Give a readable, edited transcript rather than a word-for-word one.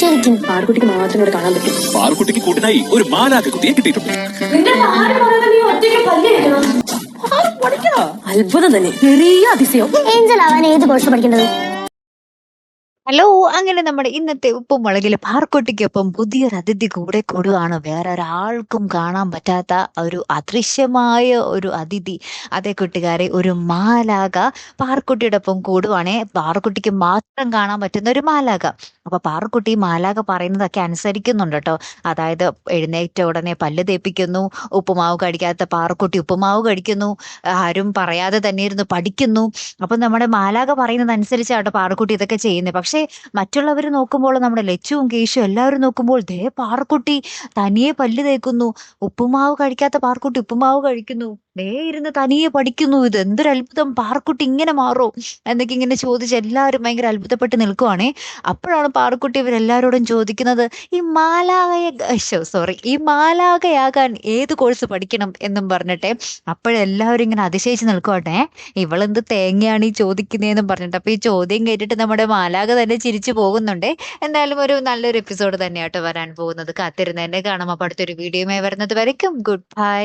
ശരിക്കും പാർക്കുട്ടിക്ക് മാത്രം ഇവിടെ കാണാൻ പറ്റും. പാർക്കുട്ടിക്ക് കൂട്ടിനായി ഒരു മാലാക കുട്ടിയെ കിട്ടിയിട്ടുണ്ട്. അത്ഭുതം തന്നെ, ചെറിയ അതിശയം. ഏഞ്ചൽ ആവാൻ ഏത് കോഴ്സ് പഠിക്കേണ്ടത്? ഹലോ, അങ്ങനെ നമ്മുടെ ഇന്നത്തെ ഉപ്പും മുളകില് പാർക്കുട്ടിക്കൊപ്പം പുതിയൊരു അതിഥി കൂടെ കൂടുകയാണ്. വേറെ ഒരാൾക്കും കാണാൻ പറ്റാത്ത ഒരു അദൃശ്യമായ ഒരു അതിഥി. അതേ കൂട്ടുകാരെ, ഒരു മാലാക പാർക്കുട്ടിയുടെ ഒപ്പം കൂടുവാണേ. പാർക്കുട്ടിക്ക് മാത്രം കാണാൻ പറ്റുന്ന ഒരു മാലാക. അപ്പൊ പാർക്കുട്ടി മാലാക പറയുന്നതൊക്കെ അനുസരിക്കുന്നുണ്ട് കേട്ടോ. അതായത് എഴുന്നേറ്റ ഉടനെ പല്ല് തേപ്പിക്കുന്നു, ഉപ്പുമാവ് കഴിക്കാത്ത പാർക്കുട്ടി ഉപ്പുമാവ് കഴിക്കുന്നു, ആരും പറയാതെ തന്നെ ഇരുന്ന് പഠിക്കുന്നു. അപ്പൊ നമ്മുടെ മാലാക പറയുന്നത് അനുസരിച്ചാട്ടോ പാർക്കുട്ടി ഇതൊക്കെ ചെയ്യുന്നത്. പക്ഷെ മറ്റുള്ളവർ നോക്കുമ്പോൾ, നമ്മുടെ ലച്ചുവും കേശും എല്ലാവരും നോക്കുമ്പോൾ ദേ പാർക്കുട്ടി തനിയെ പല്ല് തേക്കുന്നു, ഉപ്പുമാവ് കഴിക്കാത്ത പാർക്കുട്ടി ഉപ്പുമാവ് കഴിക്കുന്നു, ദേ ഇരുന്ന് തനിയെ പഠിക്കുന്നു. ഇത് എന്തൊരു അത്ഭുതം, പാർക്കുട്ടി ഇങ്ങനെ മാറോ എന്നൊക്കെ ഇങ്ങനെ ചോദിച്ച് എല്ലാവരും ഭയങ്കര അത്ഭുതപ്പെട്ട് നിൽക്കുവാണേ. അപ്പോഴാണ് പാർക്കുട്ടി ഇവരെല്ലാവരോടും ചോദിക്കുന്നത്, ഈ മാലാകയാകാൻ ഏത് കോഴ്സ് പഠിക്കണം എന്നും പറഞ്ഞിട്ടെ. അപ്പോഴെല്ലാവരും ഇങ്ങനെ അതിശയിച്ച് നിൽക്കുവാട്ടെ, ഇവളെന്ത് തേങ്ങയാണ് ഈ ചോദിക്കുന്നതെന്നും പറഞ്ഞിട്ട്. അപ്പൊ ഈ ചോദ്യം കേട്ടിട്ട് നമ്മുടെ മാലാക തന്നെ ചിരിച്ചു പോകുന്നുണ്ട്. എന്തായാലും ഒരു നല്ലൊരു എപ്പിസോഡ് തന്നെയാട്ടോ വരാൻ പോകുന്നത്. കാത്തിരുന്ന് തന്നെ കാണാം. അപ്പൊ അടുത്തൊരു വീഡിയോയുമായി വരുന്നത് വരയ്ക്കും ഗുഡ് ബൈ.